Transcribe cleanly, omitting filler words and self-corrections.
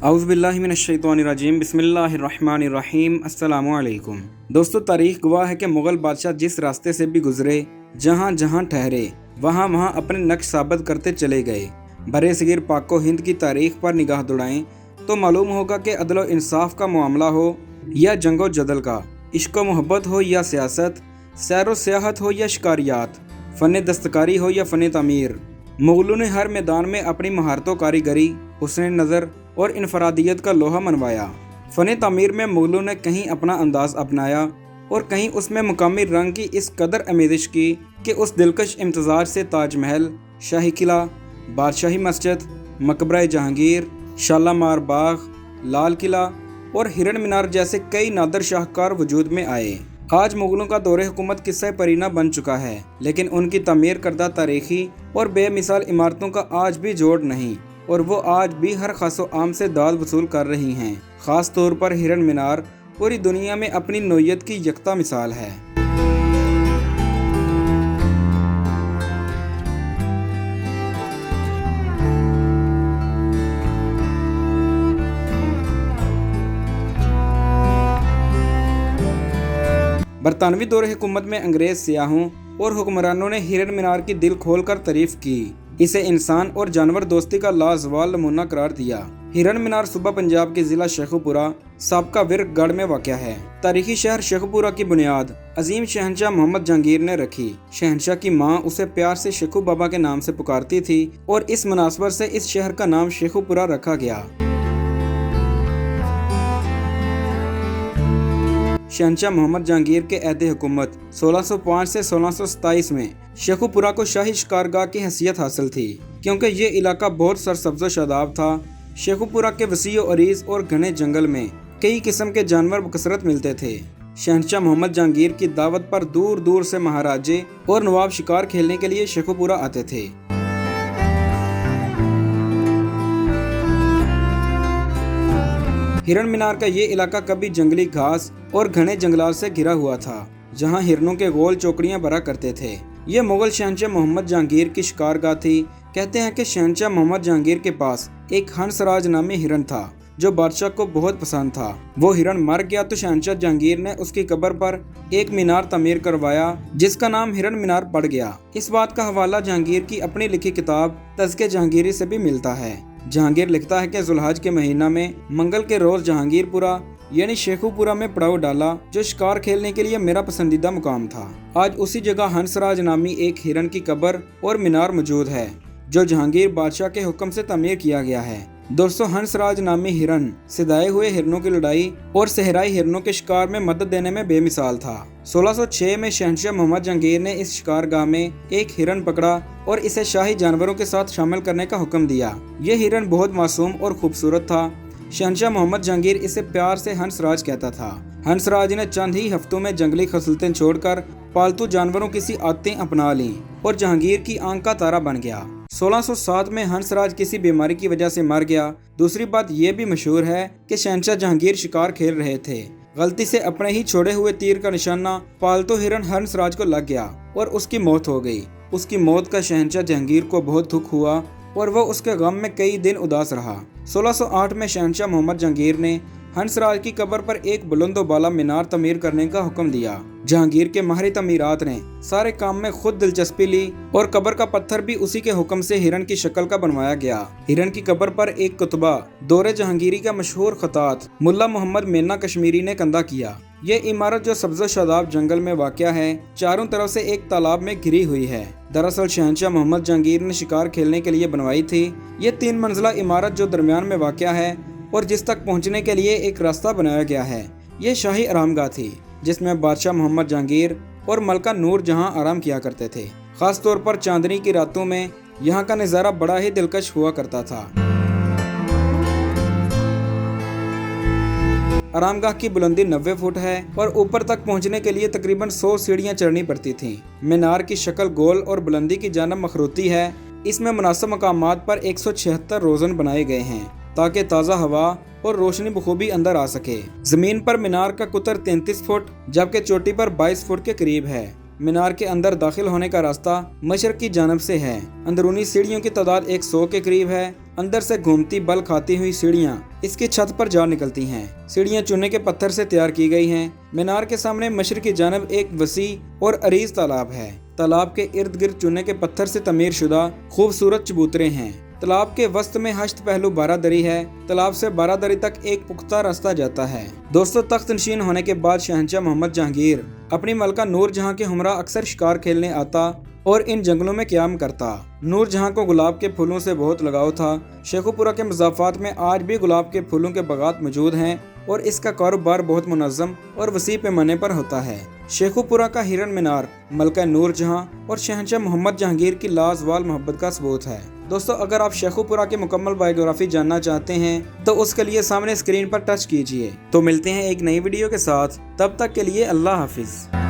औज़ुबिल्लाहिमिनश्शैतानिर्रजीम बिस्मिल्लाहिर्रहमानिर्रहीम अस्सलामु अलैकुम। दोस्तों, तारीख गवाह है कि मुग़ल बादशाह जिस रास्ते से भी गुजरे, जहाँ जहाँ ठहरे, वहाँ वहाँ अपने नक्श साबित करते चले गए। बरे सगीर पाको हिंद की तारीख पर निगाह दौड़ाएं तो मालूम होगा कि अदल व इंसाफ का मामला हो या जंगो जदल का, इश्क व मोहब्बत हो या सियासत, सैर व सियाहत हो या शिकारियात, फ़न दस्तकारी हो या फ़न तमीर, मुग़लों ने हर मैदान में अपनी महारतों कारीगरी, हुस्न नज़र और इनफरादियत का लोहा मनवाया। फ़न तमीर में मुग़लों ने कहीं अपना अंदाज़ अपनाया और कहीं उसमें मुकामी रंग की इस कदर आमेज़श की कि उस दिलकश इम्तज़ाज से ताजमहल, शाही किला, बादशाही मस्जिद, मकबरा जहांगीर, शालामार बाग, लाल किला और हिरन मीनार जैसे कई नादर शाहकार वजूद में आए। आज मुग़लों का दौरे हुकूमत किस्सा परीना बन चुका है, लेकिन उनकी तमीर करदा तारीखी और बेमिसाल इमारतों का आज भी जोड़ नहीं, और वो आज भी हर खासो आम से दाद वसूल कर रही हैं। ख़ास तौर पर हिरन मीनार पूरी दुनिया में अपनी नौयत की यकता मिसाल है। बरतानवी दौरे हुकूमत में अंग्रेज सियाहों और हुक्मरानों ने हिरन मीनार की दिल खोलकर तारीफ की। इसे इंसान और जानवर दोस्ती का लाजवाल नमूना करार दिया। हिरन मीनार सूबा पंजाब के जिला शेखुपुरा साबका विरगढ़ में वाक़या है। तारीखी शहर शेखुपुरा की बुनियाद अजीम शहंशाह मोहम्मद जहांगीर ने रखी। शहंशाह की माँ उसे प्यार से शेखू बाबा के नाम से पुकारती थी और इस मुनासबत से इस शहर का नाम शेखुपुरा रखा गया। शहंशाह मोहम्मद जहांगीर के अहद हुकूमत 1605 से 1627 में शेखुपुरा को शाही शिकारगाह की हैसियत हासिल थी, क्योंकि ये इलाका बहुत सरसब्ज़ व शादाब था। शेखुपुरा के वसी व अरीज़ और घने जंगल में कई किस्म के जानवर बकसरत मिलते थे। शहंशाह मोहम्मद जहांगीर की दावत पर दूर दूर से महाराजे और नवाब शिकार खेलने के लिए शेखुपुरा आते थे। हिरन मीनार का ये इलाका कभी जंगली घास और घने जंगलात से घिरा हुआ था, जहाँ हिरनों के गोल चौकड़ियाँ भरा करते थे। ये मुगल शहंशाह मोहम्मद जहांगीर की शिकारगाह थी। कहते हैं कि शहंशाह मोहम्मद जहांगीर के पास एक हंसराज नामी हिरन था जो बादशाह को बहुत पसंद था। वो हिरन मर गया तो शहंशाह जहांगीर ने उसकी कब्र पर एक मीनार तमीर करवाया, जिसका नाम हिरन मीनार पड़ गया। इस बात का हवाला जहांगीर की अपनी लिखी किताब तज़्किए जहांगीरी से भी मिलता है। जहांगीर लिखता है कि जुल्हज के महीना में मंगल के रोज जहांगीरपुरा यानी शेखुपुरा में पड़ाव डाला, जो शिकार खेलने के लिए मेरा पसंदीदा मुकाम था। आज उसी जगह हंसराज नामी एक हिरन की कब्र और मीनार मौजूद है, जो जहांगीर बादशाह के हुक्म से तमीर किया गया है। दोस्तों, हंसराज नामी हिरन सिधाए हुए हिरनों की लड़ाई और सहराई हिरनों के शिकार में मदद देने में बेमिसाल था। 1606 में शहंशाह मोहम्मद जहांगीर ने इस शिकारगाह में एक हिरन पकड़ा और इसे शाही जानवरों के साथ शामिल करने का हुक्म दिया। यह हिरन बहुत मासूम और खूबसूरत था। शहंशाह मोहम्मद जहांगीर इसे प्यार से हंसराज कहता था। हंसराज ने चंद ही हफ्तों में जंगली खसलतें छोड़कर पालतू जानवरों की सी आदतें अपना लीं और जहांगीर की आंख का तारा बन गया। 1607 में हंसराज किसी बीमारी की वजह से मर गया। दूसरी बात यह भी मशहूर है कि शहंशाह जहांगीर शिकार खेल रहे थे। गलती से अपने ही छोड़े हुए तीर का निशाना पालतू हिरन हंसराज को लग गया और उसकी मौत हो गई। उसकी मौत का शहंशाह जहांगीर को बहुत दुख हुआ और वह उसके गम में कई दिन उदास रहा। 1608 में शहंशाह मोहम्मद जहांगीर ने हंसराज की कब्र पर एक बुलंदोबाला मीनार तमीर करने का हुक्म दिया। जहांगीर के माहिर तमीरात ने सारे काम में खुद दिलचस्पी ली और कब्र का पत्थर भी उसी के हुक्म से हिरन की शक्ल का बनवाया गया। हिरन की कब्र पर एक कुतबा दौरे जहांगीरी का मशहूर खतात मुल्ला मोहम्मद मेना कश्मीरी ने कंधा किया। ये इमारत जो सब्ज़ शादाब जंगल में वाक़या है, चारों तरफ से एक तालाब में घिरी हुई है। दरअसल शहंशाह मोहम्मद जहांगीर ने शिकार खेलने के लिए बनवाई थी। ये 3 मंजिला इमारत जो दरमियान में वाक़या है और जिस तक पहुंचने के लिए एक रास्ता बनाया गया है, ये शाही आरामगाह थी, जिसमें बादशाह मोहम्मद जहांगीर और मलका नूर जहां आराम किया करते थे। ख़ास तौर पर चांदनी की रातों में यहाँ का नज़ारा बड़ा ही दिलकश हुआ करता था। आरामगाह की बुलंदी 90 फुट है और ऊपर तक पहुंचने के लिए तकरीबन 100 सीढ़ियां चढ़नी पड़ती थीं। मीनार की शक्ल गोल और बुलंदी की जानब मखरूती है। इसमें मुनासिब मकामात पर 176 रोज़न बनाए गए हैं ताकि ताज़ा हवा और रोशनी बखूबी अंदर आ सके। जमीन पर मीनार का कुतर 33 फुट जबकि चोटी पर 22 फुट के करीब है। मीनार के अंदर दाखिल होने का रास्ता मशरक की जानब से है। अंदरूनी सीढ़ियों की तादाद 100 के करीब है। अंदर से घूमती बल खाती हुई सीढ़ियाँ इसकी छत पर जा निकलती हैं। सीढ़ियाँ चूने के पत्थर से तैयार की गई हैं। मीनार के सामने मशरक की जानब एक वसी और अरीज तालाब है। तालाब के इर्द गिर्द चूने के पत्थर से तमीर शुदा खूबसूरत चबूतरे हैं। तालाब के वस्त में हश्त पहलू बारादरी है। तालाब से बारादरी तक एक पुख्ता रास्ता जाता है। दोस्तों, तख्त नशीन होने के बाद शहंशाह मोहम्मद जहांगीर अपनी मलका नूर जहां के हमरा अक्सर शिकार खेलने आता और इन जंगलों में क़याम करता। नूर जहां को गुलाब के फूलों से बहुत लगाव था। शेखुपुरा के मज़ाफ़ात में आज भी गुलाब के फूलों के बागात मौजूद हैं और इसका कारोबार बहुत मुनज़्ज़म और वसी पैमाने पर होता है। शेखुपुरा का हिरन मीनार मलका नूर जहां और शहंशाह मोहम्मद जहांगीर की लाजवाल मोहब्बत का सबूत है। दोस्तों, अगर आप शेखुपुरा की मुकम्मल बायोग्राफी जानना चाहते हैं तो उसके लिए सामने स्क्रीन पर टच कीजिए। तो मिलते हैं एक नई वीडियो के साथ, तब तक के लिए अल्लाह हाफिज।